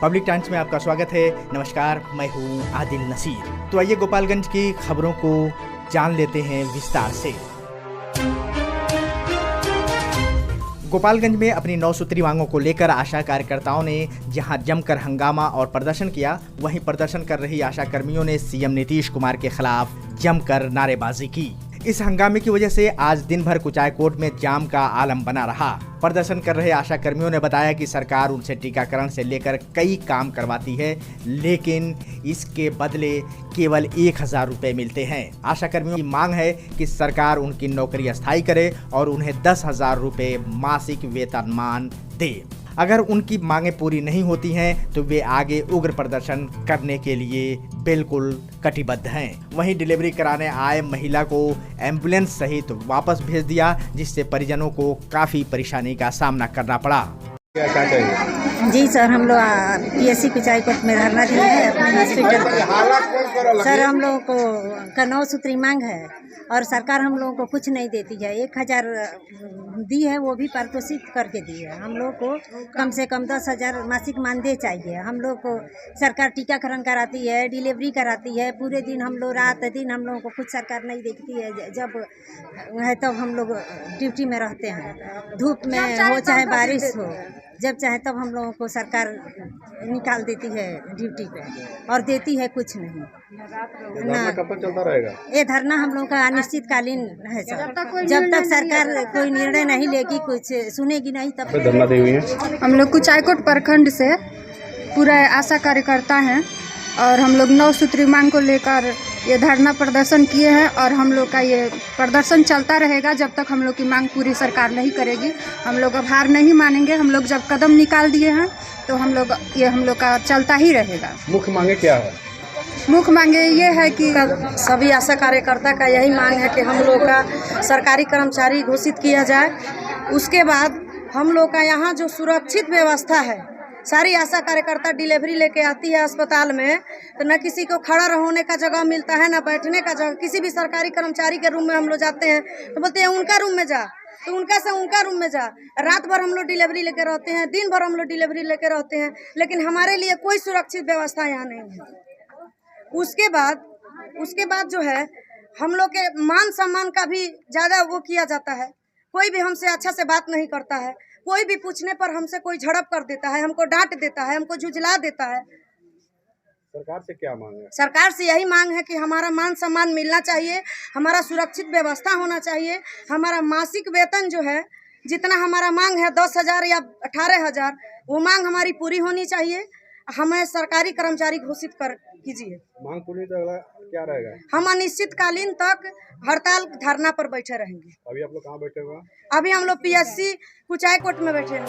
Public times में आपका स्वागत है। नमस्कार, मैं हूं आदिल नसीर। तो आइए गोपालगंज की खबरों को जान लेते हैं विस्तार से। गोपालगंज में अपनी 9 सूत्री मांगों को लेकर आशा कार्यकर्ताओं ने जहां जमकर हंगामा और प्रदर्शन किया, वहीं प्रदर्शन कर रही आशा कर्मियों ने सीएम नीतीश कुमार के खिलाफ जमकर नारेबाजी की। इस हंगामे की वजह से आज दिन भर कुचायकोट में जाम का आलम बना रहा। प्रदर्शन कर रहे आशा कर्मियों ने बताया कि सरकार उनसे टीकाकरण से लेकर कई काम करवाती है, लेकिन इसके बदले केवल 1000 रुपये मिलते हैं। आशा कर्मियों की मांग है कि सरकार उनकी नौकरी अस्थायी करे और उन्हें 10,000 रुपये मासिक वेतनमान दे। अगर उनकी मांगें पूरी नहीं होती हैं तो वे आगे उग्र प्रदर्शन करने के लिए बिल्कुल कटिबद्ध हैं। वहीं डिलीवरी कराने आए महिला को एम्बुलेंस सहित वापस भेज दिया, जिससे परिजनों को काफ़ी परेशानी का सामना करना पड़ा। क्या चाहिए? जी सर, हम लोग पीएससी कुचायकोट में धरना दिए हैं अपने हॉस्पिटल पे। सर, हम लोगों को का 9 सूत्री मांग है और सरकार हम लोगों को कुछ नहीं देती है। 1000 दी है, वो भी पारितोषिक करके दी है। हम लोग को कम से कम 10,000 मासिक मानदेय चाहिए। हम लोग को सरकार टीकाकरण कराती है, डिलीवरी कराती है। पूरे दिन हम लोग रात दिन हम लोगों को कुछ सरकार नहीं देखती है। जब है तब हम लोग ड्यूटी में रहते हैं, धूप में हो चाहे बारिश हो, जब चाहे तब हम लोगों को सरकार निकाल देती है ड्यूटी पे और देती है कुछ नहीं ना। कब तक चलता रहेगा ये धरना? हम लोगों का अनिश्चितकालीन है सर। जब तक सरकार कोई निर्णय नहीं लेगी, कुछ सुनेगी नहीं, तब तक धरना दी हुई है। हम लोग कुचायकोट प्रखंड से पूरा आशा कार्यकर्ता हैं और हम लोग 9 सूत्री मांग को लेकर ये धरना प्रदर्शन किए हैं और हम लोग का ये प्रदर्शन चलता रहेगा जब तक हम लोग की मांग पूरी सरकार नहीं करेगी। हम लोग अब हार नहीं मानेंगे। हम लोग जब कदम निकाल दिए हैं तो हम लोग का चलता ही रहेगा। मुख्य मांगे क्या है? मुख्य मांगे ये है कि सभी आशा कार्यकर्ता का यही मांग है कि हम लोग का सरकारी कर्मचारी घोषित किया जाए। उसके बाद हम लोग का यहाँ जो सुरक्षित व्यवस्था है, सारी आशा कार्यकर्ता डिलीवरी लेके आती है अस्पताल में, तो न किसी को खड़ा होने का जगह मिलता है, न बैठने का जगह। किसी भी सरकारी कर्मचारी के रूम में हम लोग जाते हैं तो बोलते हैं उनका रूम में जा, तो उनका से उनका रूम में जा। रात भर हम लोग डिलीवरी लेके रहते हैं, दिन भर हम लोग डिलीवरी लेके रहते हैं, लेकिन हमारे लिए कोई सुरक्षित व्यवस्था यहाँ नहीं है। उसके बाद जो है हम लोग के मान सम्मान का भी ज़्यादा वो किया जाता है। कोई भी हमसे अच्छा से बात नहीं करता है। कोई भी पूछने पर हमसे कोई झड़प कर देता है, हमको डांट देता है, हमको झुझला देता है। सरकार से क्या मांग है? सरकार से यही मांग है कि हमारा मान सम्मान मिलना चाहिए, हमारा सुरक्षित व्यवस्था होना चाहिए। हमारा मासिक वेतन जो है, जितना हमारा मांग है 10,000 या 18,000, वो मांग हमारी पूरी होनी चाहिए। हमें सरकारी कर्मचारी घोषित कर कीजिए। मांग पूरी तो अगला क्या रहेगा? हम अनिश्चितकालीन तक हड़ताल धरना पर बैठे रहेंगे। अभी आप लोग कहाँ बैठे हुए हैं? अभी हम लोग पीएससी कुचायकोट में बैठे हैं।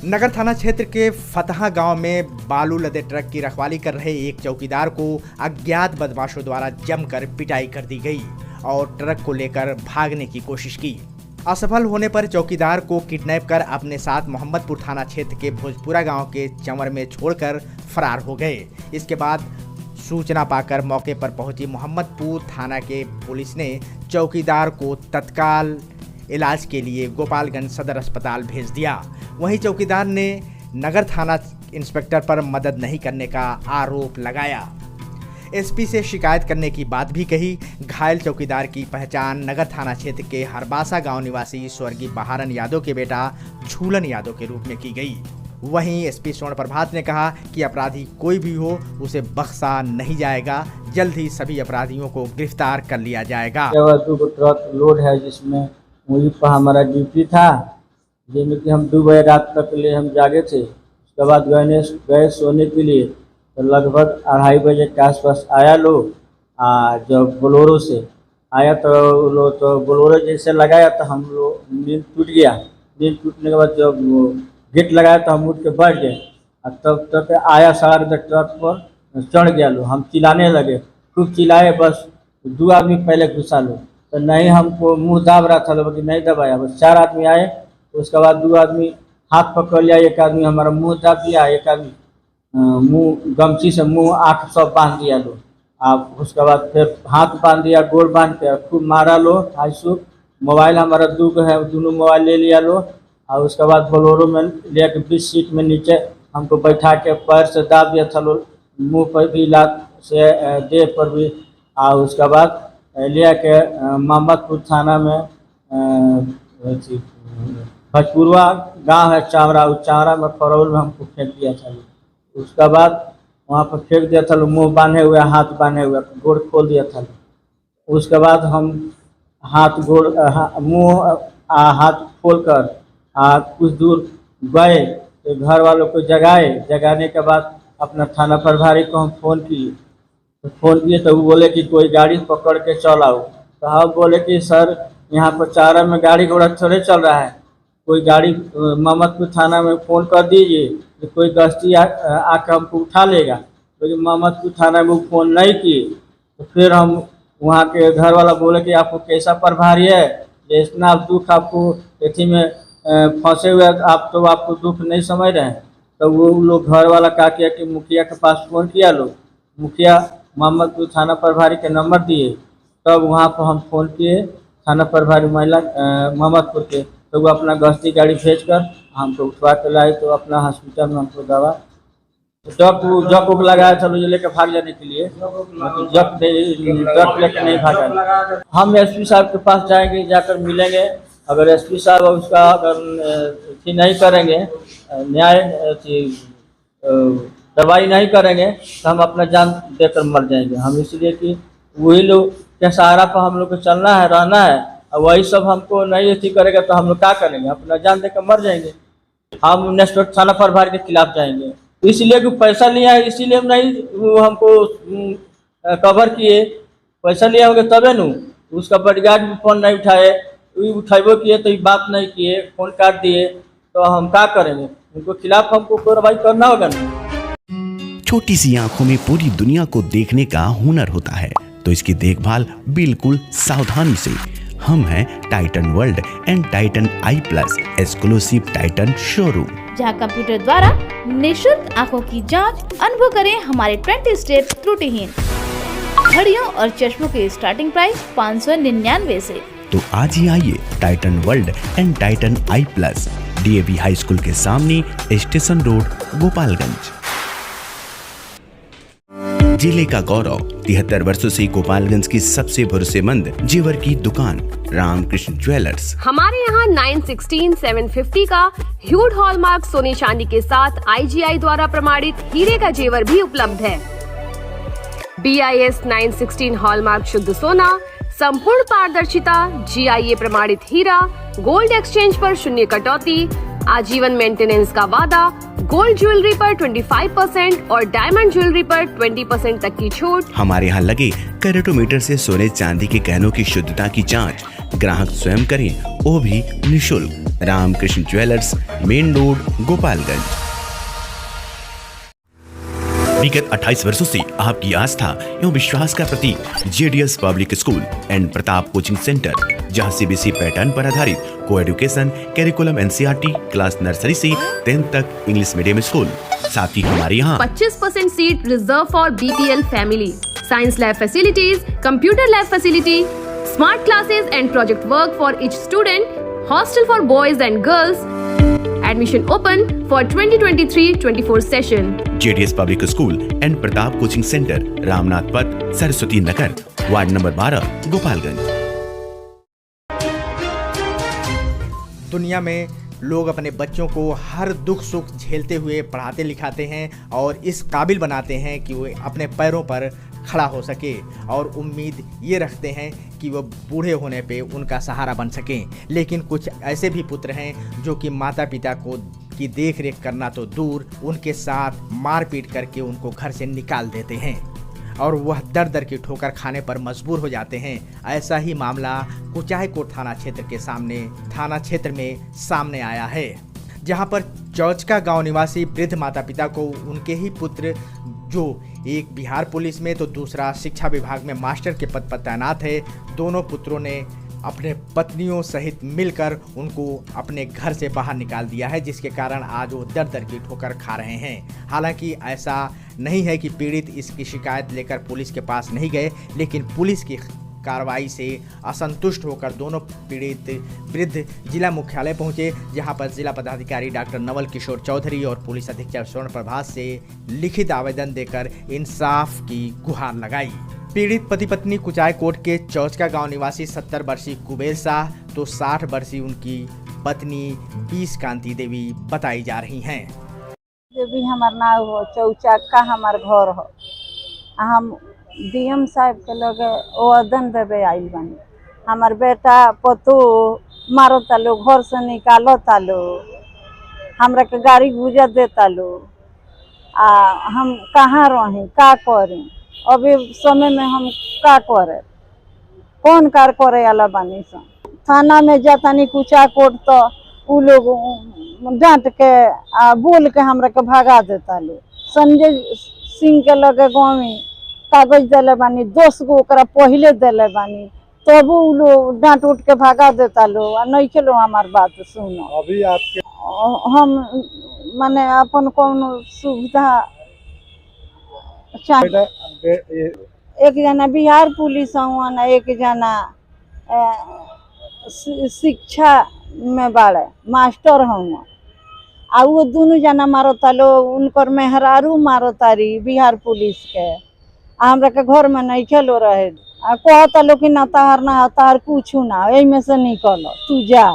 नगर थाना क्षेत्र के फतहा गांव में बालू लदे ट्रक की रखवाली कर रहे एक चौकीदार को अज्ञात बदमाशों द्वारा जमकर पिटाई कर दी गई और ट्रक को लेकर भागने की कोशिश की। असफल होने पर चौकीदार को किडनैप कर अपने साथ मोहम्मदपुर थाना क्षेत्र के भोजपुरा गांव के चंवर में छोड़कर फरार हो गए। इसके बाद सूचना पाकर मौके पर पहुंची मोहम्मदपुर थाना के पुलिस ने चौकीदार को तत्काल इलाज के लिए गोपालगंज सदर अस्पताल भेज दिया। वहीं चौकीदार ने नगर थाना इंस्पेक्टर पर मदद नहीं करने का आरोप लगाया। एसपी से शिकायत करने की बात भी कही। घायल चौकीदार की पहचान नगर थाना क्षेत्र के हरबासा गांव निवासी स्वर्गीय बहारन यादव के बेटा झूलन यादव के रूप में की गई। वहीं एसपी स्वर्ण प्रभात ने कहा कि अपराधी कोई भी हो, उसे बख्शा नहीं जाएगा। जल्द ही सभी अपराधियों को गिरफ्तार कर लिया जाएगा। ट्रक लोड है जिसमें वहीं पर हमारा ड्यूटी था, जिसमें कि हम 2 बजे रात तक ले हम जागे थे। उसके बाद गए सोने के लिए, तो लगभग 2:30 बजे के आसपास आया लोग। जब बोलोरो से आया तो बोलोरो जैसे लगाया तो हम लोग नींद टूट गया। नींद टूटने के बाद जब गेट लगाया तो हम उठ के बैठ गए। तब तक आया 10:30 ट्रक पर चढ़ गया लो। हम चिल्लाने लगे, खूब चिल्लाए, बस 2 आदमी पहले घुसा लो, तो नहीं हमको मुंह दाब रहा था लोग, नहीं दबाया। बस 4 आदमी आए, उसके बाद 2 आदमी हाथ पकड़ लिया, एक आदमी हमारा मुंह दाब दिया, एक आदमी मुंह गमछी से मुंह आँख सब बांध दिया लो। आप उसके बाद फिर हाथ बांध दिया, गोल बांध के खूब मारा लो। 250 मोबाइल हमारा 2 है, दोनों मोबाइल ले लिया लो। और उसके बाद बोलोरो में ले के 20 सीट में नीचे हमको बैठा के पैर से दाब दिया था, मुंह पर भी लात से देह पर भी। और उसके बाद ले के मोहम्मदपुर थाना में भजपुरवा गांव है चावरा, उस चावरा में फरौल में हमको फेंक दिया था। उसके बाद वहाँ पर फेंक दिया था, मुंह बांधे हुए, हाथ बांधे हुए, गोड़ खोल दिया था। उसके बाद हम हाथ गोड़ मुंह हाथ खोल कर कुछ दूर गए तो घर वालों को जगाने के बाद अपना थाना प्रभारी को हम फ़ोन किए तो वो बोले कि कोई गाड़ी पकड़ के चल आओ। तो हम बोले कि सर यहाँ पर चारा में गाड़ी घोड़ा थोड़े चल रहा है, कोई गाड़ी मोहम्मदपुर थाना में फ़ोन कर दीजिए कि कोई गश्ती आकर हमको उठा लेगा। लेकिन मोहम्मदपुर थाना में फ़ोन नहीं किए। तो फिर हम वहाँ के घर वाला बोले कि आपको कैसा प्रभारी है, ये इतना दुख आपको एथी में फंसे हुए आप, तो आपको दुख नहीं समझ रहे हैं। तो वो लोग घर वाला कहा किया कि मुखिया के पास फ़ोन किया, लोग मुखिया मोहम्मदपुर थाना प्रभारी के नंबर दिए, तब वहाँ पर हम फ़ोन किए थाना प्रभारी महिला मोहम्मदपुर के, तो वो अपना गश्ती गाड़ी भेज कर हमको उठवा के लाए। तो अपना हॉस्पिटल में हमको दवा जब लगाया था ये लेकर भाग जाने के लिए, जब लेकर नहीं भागा। हम एसपी साहब के पास जाएंगे, जाकर मिलेंगे। अगर एसपी साहब उसका अगर नहीं करेंगे, न्याय दवाई नहीं करेंगे तो हम अपना जान देकर मर जाएंगे। हम इसलिए कि वही लोग के सहारा पर हम लोग को चलना है, रहना है, और वही सब हमको नहीं अथी करेगा तो हम लोग क्या करेंगे, अपना जान देकर मर जाएंगे। हम नेक्स्ट थाना प्रभारी के खिलाफ जाएंगे, इसलिए कि पैसा लिया है, इसीलिए हम नहीं वो हमको कवर किए। पैसा लिया होगा तबे न, उसका बॉडीगार्ड भी फ़ोन नहीं उठाए किए तो बात नहीं किए, फ़ोन काट दिए, तो हम क्या करेंगे, उनको खिलाफ हमको कार्रवाई करना होगा ना। छोटी सी आंखों में पूरी दुनिया को देखने का हुनर होता है, तो इसकी देखभाल बिल्कुल सावधानी से। हम हैं Titan world and Titan I plus exclusive Titan showroom, जहां कंप्यूटर द्वारा निःशुल्क आंखों की जांच अनुभव करें हमारे 20 स्टेप त्रुटिहीन घड़ियों और चश्मों के स्टार्टिंग प्राइस 599 से। तो आज ही आइए Titan world and Titan I plus, DAV high school के सामने, स्टेशन रोड, गोपालगंज। जिले का गौरव 73 वर्षों से गोपालगंज की सबसे भरोसेमंद जेवर की दुकान रामकृष्ण ज्वेलर्स। हमारे यहाँ 916, 750 का ह्यूड हॉलमार्क सोने चांदी के साथ IGI द्वारा प्रमाणित हीरे का जेवर भी उपलब्ध है। BIS 916 हॉलमार्क शुद्ध सोना, संपूर्ण पारदर्शिता, GIA प्रमाणित हीरा, गोल्ड एक्सचेंज पर शून्य कटौती, आजीवन मेंटेनेंस का वादा, गोल्ड ज्वेलरी पर 25% और डायमंड ज्वेलरी पर 20% तक की छूट। हमारे यहाँ लगे कैरेटोमीटर से सोने चांदी के गहनों की शुद्धता की जांच ग्राहक स्वयं करें, वो भी निःशुल्क। Ramakrishna jewellers, main road, Gopalganj. विगत 28 वर्षों से आपकी आस्था एवं विश्वास का प्रतीक JDS public school and Pratap coaching centre, जहां CBSE पैटर्न पर आधारित co education curriculum NCERT class nursery से 10th तक इंग्लिश मीडियम स्कूल। साथ ही हमारे यहाँ 25% seat reserve for BPL family, science lab facilities, computer lab facility, smart classes and project work for each student, hostel for boys and girls. Admission open for 2023-24 session. JDS public school and Pratap coaching centre, Ramnath पथ, Saraswati Nagar, ward number 12, Gopalganj. दुनिया में लोग अपने बच्चों को हर दुख सुख झेलते हुए पढ़ाते लिखाते हैं और इस काबिल बनाते हैं कि वो अपने पैरों पर खड़ा हो सके, और उम्मीद ये रखते हैं कि वो बूढ़े होने पे उनका सहारा बन सकें। लेकिन कुछ ऐसे भी पुत्र हैं जो कि माता पिता को की देख रेख करना तो दूर, उनके साथ मारपीट करके उनको घर से निकाल देते हैं और वह दर दर की ठोकर खाने पर मजबूर हो जाते हैं। ऐसा ही मामला कुचायकोट थाना क्षेत्र में सामने आया है, जहां पर चौचका गांव निवासी वृद्ध माता पिता को उनके ही पुत्र, जो एक बिहार पुलिस में तो दूसरा शिक्षा विभाग में मास्टर के पद पर तैनात है, दोनों पुत्रों ने अपने पत्नियों सहित मिलकर उनको अपने घर से बाहर निकाल दिया है, जिसके कारण आज वो दर दर की ठोकर खा रहे हैं। हालांकि ऐसा नहीं है कि पीड़ित इसकी शिकायत लेकर पुलिस के पास नहीं गए, लेकिन पुलिस की कार्रवाई से असंतुष्ट होकर दोनों पीड़ित वृद्ध जिला मुख्यालय पहुंचे, जहां पर जिला पदाधिकारी डॉक्टर नवल किशोर चौधरी और पुलिस अधीक्षक स्वर्ण प्रभास से लिखित आवेदन देकर इंसाफ की गुहार लगाई। पीड़ित पति पत्नी कुचायकोट के चौचका गांव निवासी 70 वर्षीय कुबेर शाह तो 60 वर्षीय उनकी पत्नी बीस कांति देवी बताई जा रही हैं। देवी हमार नाव हो, चौचक्का हमार घर हो। हम डीएम साहब के लगे आवेदन देवे आइल बानी। हमार बेटा पतो मारो तालो, घर से निकालो तालो, हमरा के गाड़ी गुजर दे तालो। हम कहाँ रही, का करें? अभी समय में हम का करे, कौन कार करे वाला बानी सन। थाना में जातानी कुचाकोट तो उ लोग डांट के बोल के हमरा के भगा देता लो। संजय सिंह के लगे गाँव में कागज दिले बानी, 10 गो ओकरा पहले दिले बानी, तब उ लोग डांट उठ के भगा देता लो। नहीं खेलो हमार बात सुनो। अभी आपके हम माने अपन कौन सुविधा एक जना बिहार पुलिस हुआ, एक जना शिक्षा में बाड़े मास्टर हुआ। आ वो दोनों जना मारो तालो, उनकर मेहरारू मारो तारी बिहार पुलिस के। हमरा के घर में नहीं खेलो रहे। कहता लो कि ना तार कुछ ना, यही में से निकल तू जा।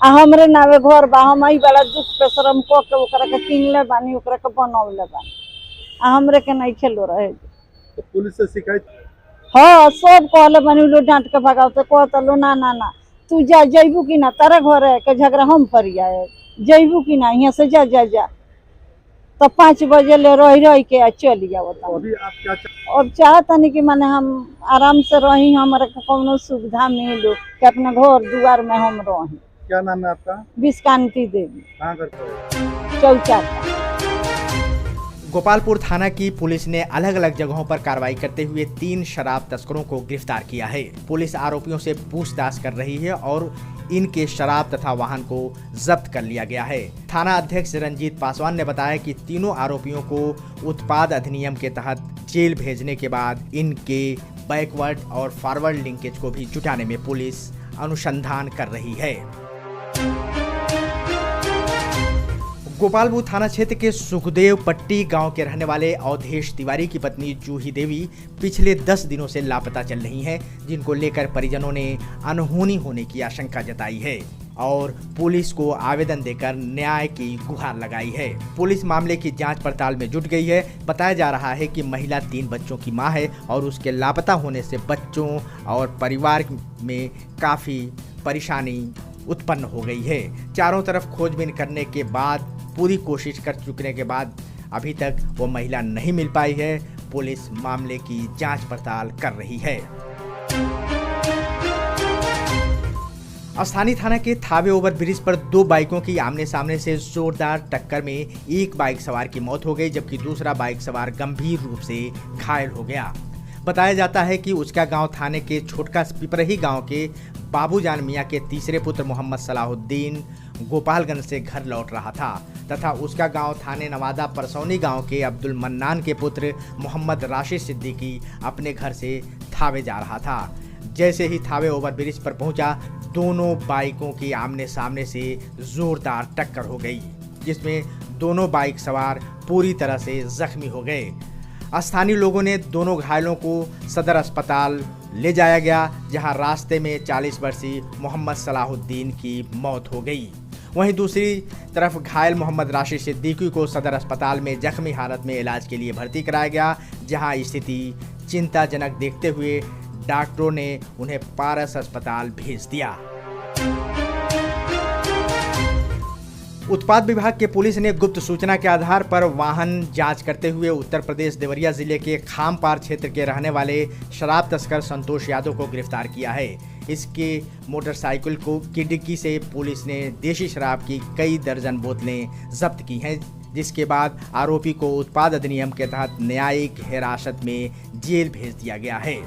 हमरे नावे घर बा, हम आई वाला दुख पे शर्म क के ओकरा के किनले बानी, ओकरा के बनौले बानी। हमरे के नहीं खेलो रहे। तो पुलिस से शिकायत? हाँ, सब कहले बानी, लोग डांट के भगावते। कहता लो ना ना ना तू जा, जैबू कि ना, तारा घर है के झगड़ा हम करिया, जैबू कि ना, यहाँ से जा जा जा। तो 5 बजे ले रह के चल जाओ। अभी आप क्या और चाहता नहीं कि माने हम आराम से रही, हमारे कोनो सुविधा मिलो कि अपने घर दुआर में हम रही। क्या नाम है आपका? बीस कांति देवी। कहाँ करते? चौचक्का। गोपालपुर थाना की पुलिस ने अलग अलग जगहों पर कार्रवाई करते हुए 3 शराब तस्करों को गिरफ्तार किया है। पुलिस आरोपियों से पूछताछ कर रही है और इनके शराब तथा वाहन को जब्त कर लिया गया है। थाना अध्यक्ष रंजीत पासवान ने बताया कि तीनों आरोपियों को उत्पाद अधिनियम के तहत जेल भेजने के बाद इनके बैकवर्ड और फॉरवर्ड लिंकेज को भी जुटाने में पुलिस अनुसंधान कर रही है। गोपालपुर थाना क्षेत्र के सुखदेव पट्टी गांव के रहने वाले अवधेश तिवारी की पत्नी जूही देवी पिछले 10 दिनों से लापता चल रही हैं, जिनको लेकर परिजनों ने अनहोनी होने की आशंका जताई है और पुलिस को आवेदन देकर न्याय की गुहार लगाई है। पुलिस मामले की जांच पड़ताल में जुट गई है। बताया जा रहा है कि महिला 3 बच्चों की मां है और उसके लापता होने से बच्चों और परिवार में काफ़ी परेशानी उत्पन्न हो गई है। चारों तरफ खोजबीन करने के बाद, पूरी कोशिश कर चुकने के बाद अभी तक वो महिला नहीं मिल पाई है। पुलिस मामले की जांच पड़ताल कर रही है। स्थानीय थाना के थावे ओवर ब्रिज पर 2 बाइकों की आमने सामने से जोरदार टक्कर में एक बाइक सवार की मौत हो गई, जबकि दूसरा बाइक सवार गंभीर रूप से घायल हो गया। बताया जाता है कि उसका गांव थाने के छोटका पिपरही गांव के बाबूजान मियां के तीसरे पुत्र मोहम्मद सलाहुद्दीन गोपालगंज से घर लौट रहा था तथा उसका गांव थाने नवादा परसौनी गांव के अब्दुल मन्नान के पुत्र मोहम्मद राशिद सिद्दीकी अपने घर से थावे जा रहा था। जैसे ही थावे ओवर ब्रिज पर पहुंचा, दोनों बाइकों की आमने सामने से जोरदार टक्कर हो गई, जिसमें दोनों बाइक सवार पूरी तरह से जख्मी हो गए। स्थानीय लोगों ने दोनों घायलों को सदर अस्पताल ले जाया गया, जहां रास्ते में 40 वर्षीय मोहम्मद सलाहुद्दीन की मौत हो गई। वहीं दूसरी तरफ घायल मोहम्मद राशिद सिद्दीकी को सदर अस्पताल में जख्मी हालत में इलाज के लिए भर्ती कराया गया, जहां स्थिति चिंताजनक देखते हुए डॉक्टरों ने उन्हें पारस अस्पताल भेज दिया। उत्पाद विभाग के पुलिस ने गुप्त सूचना के आधार पर वाहन जांच करते हुए उत्तर प्रदेश देवरिया जिले के खामपार क्षेत्र के रहने वाले शराब तस्कर संतोष यादव को गिरफ्तार किया है। इसके मोटरसाइकिल की डिक्की से पुलिस ने देशी शराब की कई दर्जन बोतलें जब्त की हैं, जिसके बाद आरोपी को उत्पाद अधिनियम के तहत न्यायिक हिरासत में जेल भेज दिया गया है।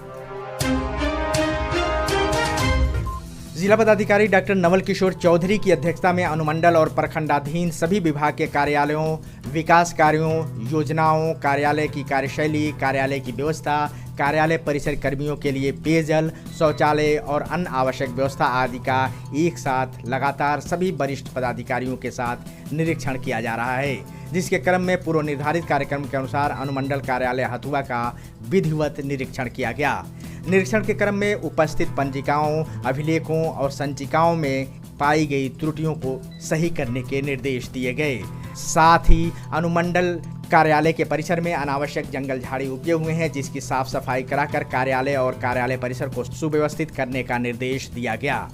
जिला पदाधिकारी डॉक्टर नवल किशोर चौधरी की अध्यक्षता में अनुमंडल और प्रखंडाधीन सभी विभाग के कार्यालयों, विकास कार्यों, योजनाओं, कार्यालय की कार्यशैली, कार्यालय की व्यवस्था, कार्यालय परिसर कर्मियों के लिए पेयजल, शौचालय और अन्य आवश्यक व्यवस्था आदि का एक साथ लगातार सभी वरिष्ठ पदाधिकारियों के साथ निरीक्षण किया जा रहा है, जिसके क्रम में पूर्व निर्धारित कार्यक्रम के अनुसार अनुमंडल कार्यालय हथुआ का विधिवत निरीक्षण किया गया। निरीक्षण के क्रम में उपस्थित पंजिकाओं, अभिलेखों और संचिकाओं में पाई गई त्रुटियों को सही करने के निर्देश दिए गए। साथ ही अनुमंडल कार्यालय के परिसर में अनावश्यक जंगल झाड़ी उपजे हुए हैं, जिसकी साफ सफाई कराकर कार्यालय और कार्यालय परिसर को सुव्यवस्थित करने का निर्देश दिया गया।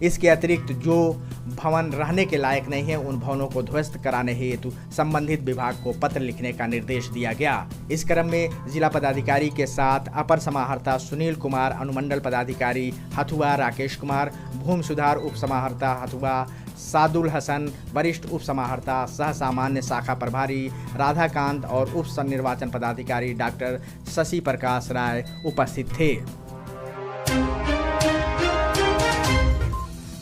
इसके अतिरिक्त जो भवन रहने के लायक नहीं है, उन भवनों को ध्वस्त कराने हेतु संबंधित विभाग को पत्र लिखने का निर्देश दिया गया। इस क्रम में जिला पदाधिकारी के साथ अपर समाहर्ता सुनील कुमार, अनुमंडल पदाधिकारी हथुआ राकेश कुमार, भूमि सुधार उप समाहर्ता हथुआ सादुल हसन, वरिष्ठ उप समाहर्ता सह सामान्य शाखा प्रभारी राधाकांत और उप निर्वाचन पदाधिकारी डॉक्टर शशि प्रकाश राय उपस्थित थे।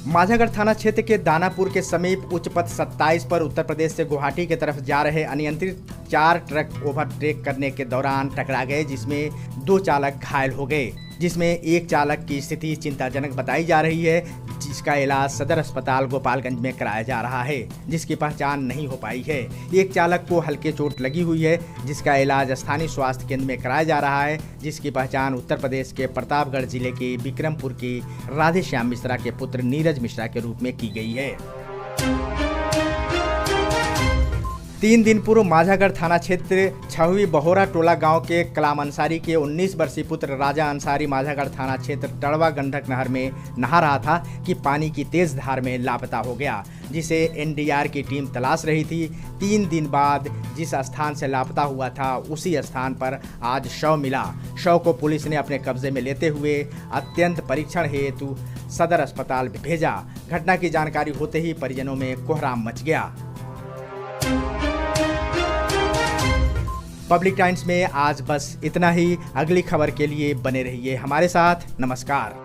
माझागढ़ थाना क्षेत्र के दानापुर के समीप उच्च पथ 27 पर उत्तर प्रदेश से गुवाहाटी की तरफ जा रहे अनियंत्रित 4 ट्रक ओवरटेक करने के दौरान टकरा गए, जिसमें 2 चालक घायल हो गए, जिसमें एक चालक की स्थिति चिंताजनक बताई जा रही है, जिसका इलाज सदर अस्पताल गोपालगंज में कराया जा रहा है, जिसकी पहचान नहीं हो पाई है। एक चालक को हल्के चोट लगी हुई है, जिसका इलाज स्थानीय स्वास्थ्य केंद्र में कराया जा रहा है, जिसकी पहचान उत्तर प्रदेश के प्रतापगढ़ जिले के विक्रमपुर की राधेश्याम मिश्रा के पुत्र नीरज मिश्रा के रूप में की गई है। 3 दिन पूर्व माझागढ़ थाना क्षेत्र छहवी बहोरा टोला गांव के कलाम अंसारी के 19 वर्षीय पुत्र राजा अंसारी माझागढ़ थाना क्षेत्र टड़वा गंडक नहर में नहा रहा था कि पानी की तेज धार में लापता हो गया, जिसे एनडीआर की टीम तलाश रही थी। 3 दिन बाद जिस स्थान से लापता हुआ था, उसी स्थान पर आज शव मिला। शव को पुलिस ने अपने कब्जे में लेते हुए अत्यंत परीक्षण हेतु सदर अस्पताल भेजा। घटना की जानकारी होते ही परिजनों में कोहराम मच गया। पब्लिक टाइम्स में आज बस इतना ही। अगली खबर के लिए बने रहिए हमारे साथ। नमस्कार।